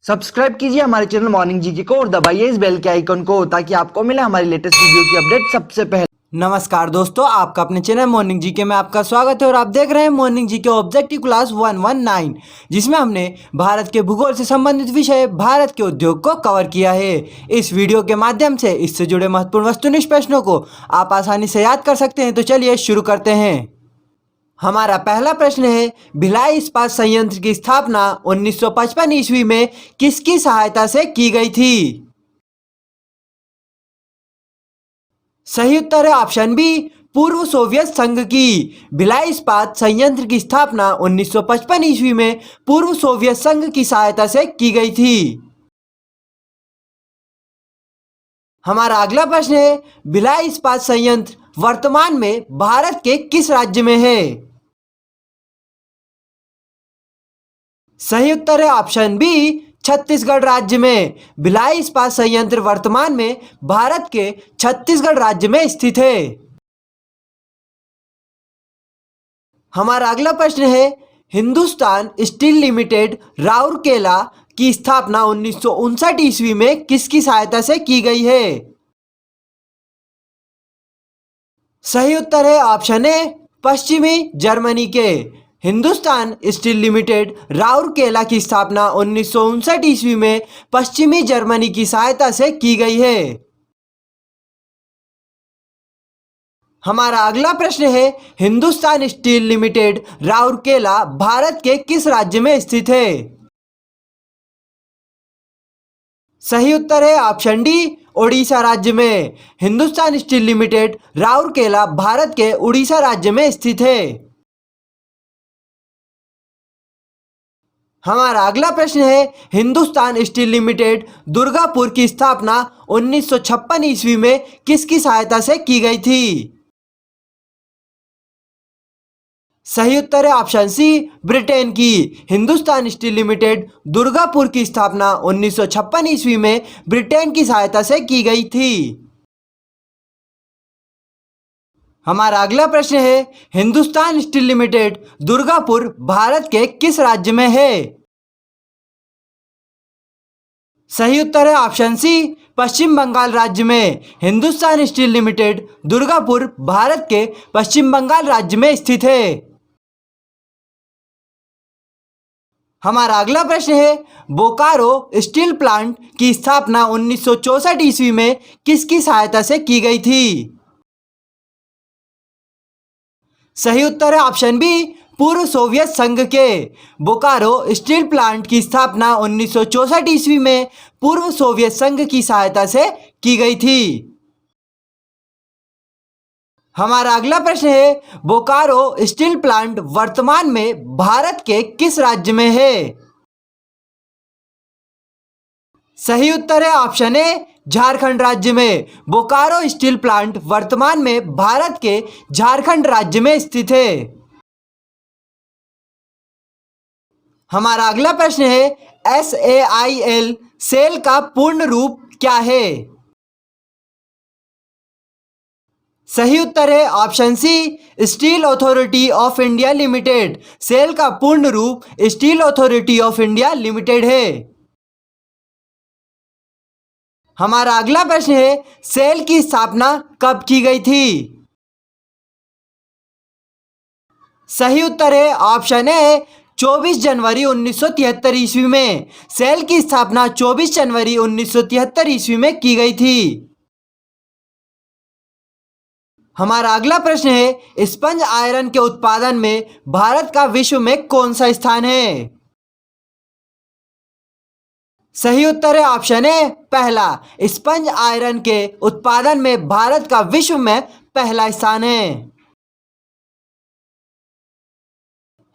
Subscribe कीजिए हमारे channel morning GK को और दबाइए इस बेल के आइकन को ताकि आपको मिले हमारी लेटेस्ट वीडियो की अपडेट सबसे पहले। नमस्कार दोस्तों, आपका अपने चैनल मॉर्निंग जीके में आपका स्वागत है और आप देख रहे हैं मॉर्निंग जीके ऑब्जेक्टिव क्लास 119, जिसमें हमने भारत के भूगोल से संबंधित विषय भारत के उद्योग को कवर किया है। इस वीडियो के माध्यम से इससे जुड़े महत्वपूर्ण वस्तुनिष्ठ प्रश्नों को आप आसानी से याद कर सकते हैं। तो चलिए शुरू करते हैं। हमारा पहला प्रश्न है, भिलाई इस्पात संयंत्र की स्थापना 1955 ईस्वी में किसकी सहायता से की गई थी? सही उत्तर है ऑप्शन बी, पूर्व सोवियत संघ की। भिलाई इस्पात संयंत्र की स्थापना 1955 ईस्वी में पूर्व सोवियत संघ की सहायता से की गई थी। हमारा अगला प्रश्न है, भिलाई इस्पात संयंत्र वर्तमान में भारत के किस राज्य में है? सही उत्तर है ऑप्शन बी, छत्तीसगढ़ राज्य में। भिलाई इस्पात संयंत्र वर्तमान में भारत के छत्तीसगढ़ राज्य में स्थित है। हमारा अगला प्रश्न है, हिंदुस्तान स्टील लिमिटेड राउरकेला की स्थापना 1959 ईस्वी में किसकी सहायता से की गई है? सही उत्तर है ऑप्शन ए, पश्चिमी जर्मनी के। हिंदुस्तान स्टील लिमिटेड राउरकेला की स्थापना 1959 ईस्वी में पश्चिमी जर्मनी की सहायता से की गई है। हमारा अगला प्रश्न है, हिंदुस्तान स्टील लिमिटेड राउरकेला भारत के किस राज्य में स्थित है? सही उत्तर है ऑप्शन डी, ओडिशा राज्य में। हिंदुस्तान स्टील लिमिटेड राउरकेला भारत के उड़ीसा राज्य में स्थित है। हमारा अगला प्रश्न है, हिंदुस्तान स्टील लिमिटेड दुर्गापुर की स्थापना 1956 ईस्वी में किसकी सहायता से की गई थी? सही उत्तर है ऑप्शन सी, ब्रिटेन की। हिंदुस्तान स्टील लिमिटेड दुर्गापुर की स्थापना 1956 ईस्वी में ब्रिटेन की सहायता से की गई थी। हमारा अगला प्रश्न है, हिंदुस्तान स्टील लिमिटेड दुर्गापुर भारत के किस राज्य में है? सही उत्तर है ऑप्शन सी, पश्चिम बंगाल राज्य में। हिंदुस्तान स्टील लिमिटेड दुर्गापुर भारत के पश्चिम बंगाल राज्य में स्थित है। हमारा अगला प्रश्न है, बोकारो स्टील प्लांट की स्थापना 1964 ईस्वी में किसकी सहायता से की गई थी? सही उत्तर है ऑप्शन बी, पूर्व सोवियत संघ के। बोकारो स्टील प्लांट की स्थापना 1964 ईस्वी में पूर्व सोवियत संघ की सहायता से की गई थी। हमारा अगला प्रश्न है, बोकारो स्टील प्लांट वर्तमान में भारत के किस राज्य में है? सही उत्तर है ऑप्शन ए, झारखंड राज्य में। बोकारो स्टील प्लांट वर्तमान में भारत के झारखंड राज्य में स्थित है। हमारा अगला प्रश्न है, SAIL सेल का पूर्ण रूप क्या है? सही उत्तर है option C, Steel Authority of India Limited. SAIL का पूर्ण रूप Steel Authority of India Limited है। हमारा अगला प्रश्न है, सेल की स्थापना कब की गई थी? सही उत्तर है ऑप्शन ए, 24 जनवरी 1973 ईस्वी में। सेल की स्थापना 24 जनवरी 1973 ईस्वी में की गई थी। हमारा अगला प्रश्न है, स्पंज आयरन के उत्पादन में भारत का विश्व में कौन सा स्थान है? सही उत्तर है ऑप्शन ए, पहला। स्पंज आयरन के उत्पादन में भारत का विश्व में पहला स्थान है।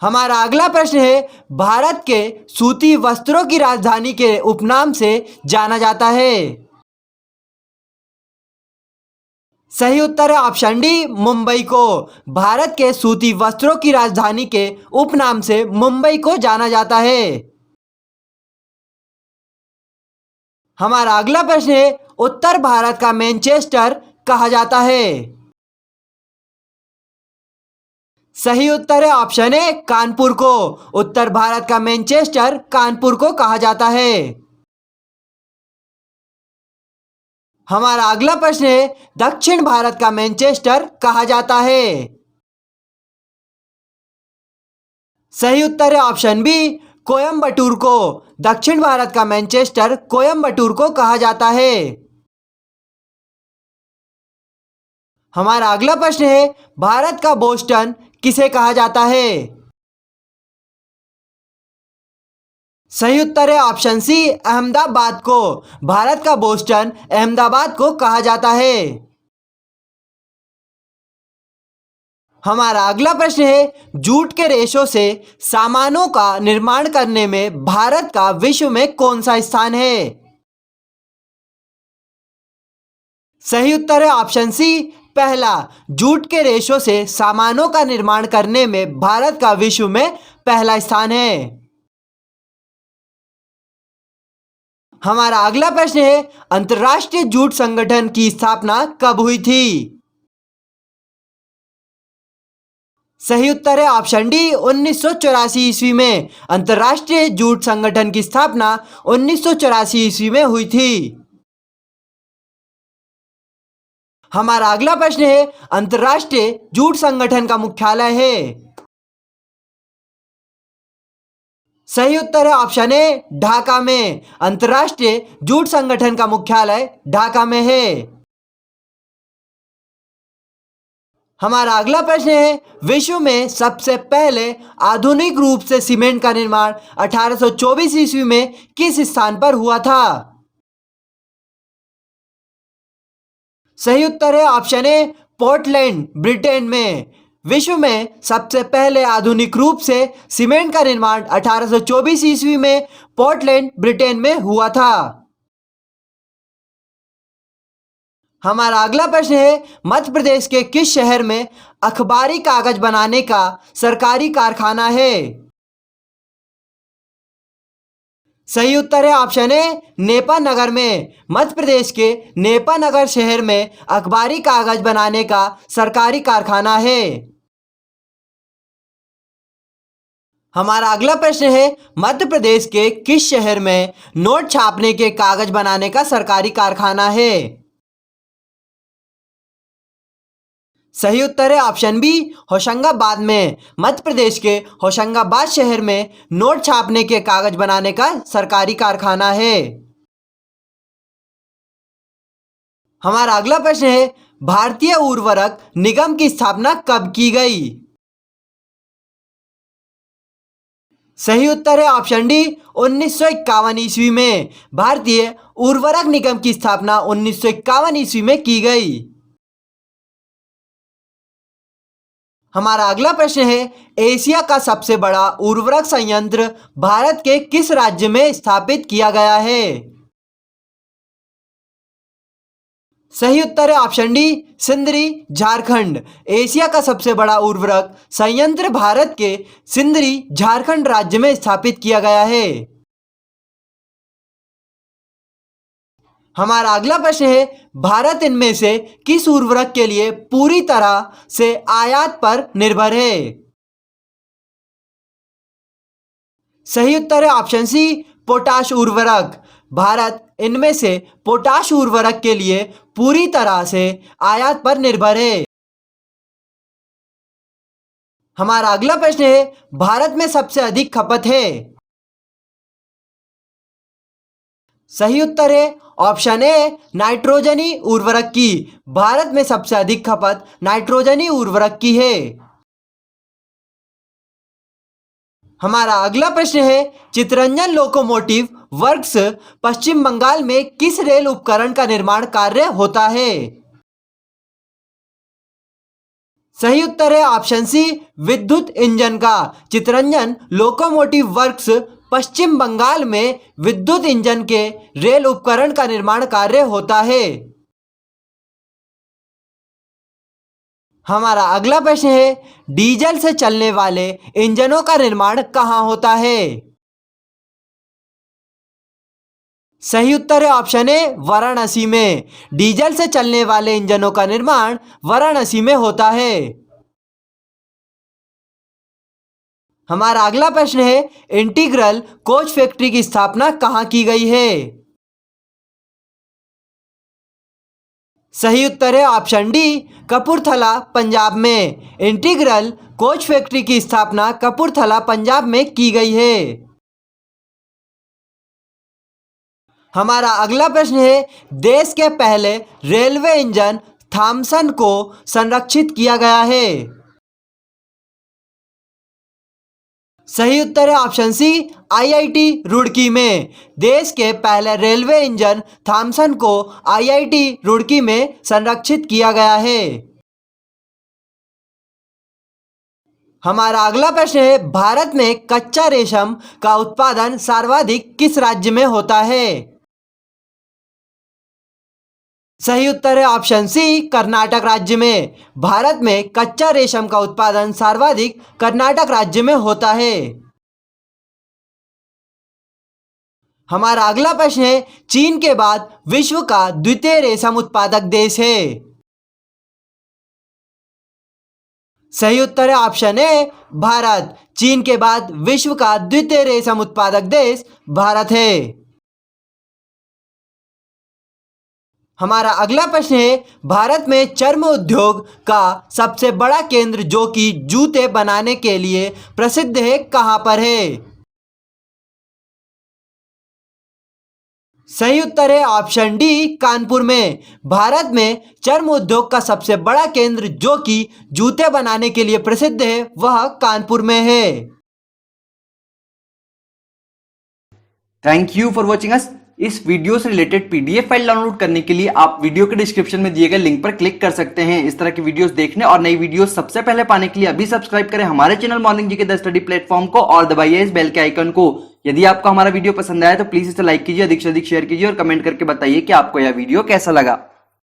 हमारा अगला प्रश्न है, भारत के सूती वस्त्रों की राजधानी के उपनाम से जाना जाता है। सही उत्तर है ऑप्शन डी, मुंबई को। भारत के सूती वस्त्रों की राजधानी के उपनाम से मुंबई को जाना जाता है। हमारा अगला प्रश्न है, उत्तर भारत का मैनचेस्टर कहा जाता है। सही उत्तर है ऑप्शन ए कानपुर को। उत्तर भारत का मैनचेस्टर कानपुर को कहा जाता है। हमारा अगला प्रश्न है दक्षिण भारत का मैनचेस्टर कहा जाता है। सही उत्तर है ऑप्शन बी कोयम्बटूर को। दक्षिण भारत का मैनचेस्टर कोयम्बटूर को कहा जाता है। हमारा अगला प्रश्न है भारत का बोस्टन किसे कहा जाता है। सही उत्तर है ऑप्शन सी अहमदाबाद को। भारत का बोस्टन अहमदाबाद को कहा जाता है। हमारा अगला प्रश्न है जूट के रेशों से सामानों का निर्माण करने में भारत का विश्व में कौन सा स्थान है। सही उत्तर है ऑप्शन सी पहला। जूट के रेशों से सामानों का निर्माण करने में भारत का विश्व में पहला स्थान है। हमारा अगला प्रश्न है अंतर्राष्ट्रीय जूट संगठन की स्थापना कब हुई थी। सही उत्तर है ऑप्शन डी 1984 ईस्वी में। अंतर्राष्ट्रीय जूट संगठन की स्थापना 1984 ईस्वी में हुई थी। हमारा अगला प्रश्न है अंतर्राष्ट्रीय जूट संगठन का मुख्यालय है। सही उत्तर है ऑप्शन ए ढाका में। अंतर्राष्ट्रीय जूट संगठन का मुख्यालय ढाका में है। हमारा अगला प्रश्न है विश्व में सबसे पहले आधुनिक रूप से सीमेंट का निर्माण 1824 ईस्वी में किस स्थान पर हुआ था। सही उत्तर है ऑप्शन ए पोर्टलैंड ब्रिटेन में। विश्व में सबसे पहले आधुनिक रूप से सीमेंट का निर्माण 1824 ईस्वी में पोर्टलैंड ब्रिटेन में हुआ था। हमारा अगला प्रश्न है मध्य प्रदेश के किस शहर में अखबारी कागज बनाने का सरकारी कारखाना है। सही उत्तर है ऑप्शन ए नेपा नगर में। मध्य प्रदेश के नेपा नगर शहर में अखबारी कागज बनाने का सरकारी कारखाना है। हमारा अगला प्रश्न है मध्य प्रदेश के किस शहर में नोट छापने के कागज बनाने का सरकारी कारखाना है। सही उत्तर है ऑप्शन बी होशंगाबाद में। मध्य प्रदेश के होशंगाबाद शहर में नोट छापने के कागज बनाने का सरकारी कारखाना है। हमारा अगला प्रश्न है भारतीय उर्वरक निगम की स्थापना कब की गई। सही उत्तर है ऑप्शन डी 1951 ईस्वी में। भारतीय उर्वरक निगम की स्थापना 1951 ईस्वी में की गई। हमारा अगला प्रश्न है एशिया का सबसे बड़ा उर्वरक संयंत्र भारत के किस राज्य में स्थापित किया गया है। सही उत्तर है option D Sindri Jharkhand. Asia का सबसे बड़ा उर्वरक संयंत्र भारत के सिंदरी झारखंड राज्य में स्थापित किया गया है। हमारा अगला प्रश्न है भारत इनमें से किस उर्वरक के लिए पूरी तरह से आयात पर निर्भर है। सही उत्तर है ऑप्शन सी पोटाश उर्वरक। भारत इनमें से पोटाश उर्वरक के लिए पूरी तरह से आयात पर निर्भर है। हमारा अगला प्रश्न है भारत में सबसे अधिक खपत है। सही उत्तर है ऑप्शन ए नाइट्रोजनी उर्वरक की। भारत में सबसे अधिक खपत नाइट्रोजनी उर्वरक की है। हमारा अगला प्रश्न है चितरंजन लोकोमोटिव वर्क्स पश्चिम बंगाल में किस रेल उपकरण का निर्माण कार्य होता है। सही उत्तर है ऑप्शन सी विद्युत इंजन का। चितरंजन लोकोमोटिव वर्क्स पश्चिम बंगाल में विद्युत इंजन के रेल उपकरण का निर्माण कार्य होता है। हमारा अगला प्रश्न है डीजल से चलने वाले इंजनों का निर्माण कहाँ होता है। सही उत्तर है ऑप्शन ए वाराणसी में। डीजल से चलने वाले इंजनों का निर्माण वाराणसी में होता है। हमारा अगला प्रश्न है इंटीग्रल कोच फैक्ट्री की स्थापना कहाँ की गई है? सही उत्तर है ऑप्शन डी, कपूरथला, पंजाब में। इंटीग्रल कोच फैक्ट्री की स्थापना कपूरथला, पंजाब में की गई है। हमारा अगला प्रश्न है देश के पहले रेलवे इंजन थॉमसन को संरक्षित किया गया है। सही उत्तर है ऑप्शन सी, आईआईटी रुड़की में। देश के पहले रेलवे इंजन थॉमसन को आईआईटी रुड़की में संरक्षित किया गया है। हमारा अगला प्रश्न है भारत में कच्चा रेशम का उत्पादन सर्वाधिक किस राज्य में होता है? सही उत्तर है ऑप्शन सी, कर्नाटक राज्य में। भारत में कच्चा रेशम का उत्पादन सर्वाधिक कर्नाटक राज्य में होता है। हमारा अगला प्रश्न है चीन के बाद विश्व का द्वितीय रेशम उत्पादक देश है। सही उत्तर है ऑप्शन ए, भारत। चीन के बाद विश्व का द्वितीय रेशम उत्पादक देश भारत है। हमारा अगला प्रश्न है भारत में चर्म उद्योग का सबसे बड़ा केंद्र जो कि जूते बनाने के लिए प्रसिद्ध है कहां पर है? सही उत्तर है ऑप्शन डी, कानपुर में। भारत में चर्म उद्योग का सबसे बड़ा केंद्र जो कि जूते बनाने के लिए प्रसिद्ध है वह कानपुर में है। Thank you for watching us. इस वीडियो से रिलेटेड पीडीएफ फाइल डाउनलोड करने के लिए आप वीडियो के डिस्क्रिप्शन में दिए गए लिंक पर क्लिक कर सकते हैं। इस तरह की वीडियोस देखने और नई वीडियोस सबसे पहले पाने के लिए अभी सब्सक्राइब करें हमारे channel morning GK the study platform को और दबाइए इस बेल के आइकन को। यदि आपको हमारा वीडियो पसंद आया तो प्लीज इसे लाइक कीजिए, अधिक से अधिक शेयर कीजिए और कमेंट करके बताइए कि आपको यह वीडियो कैसा लगा।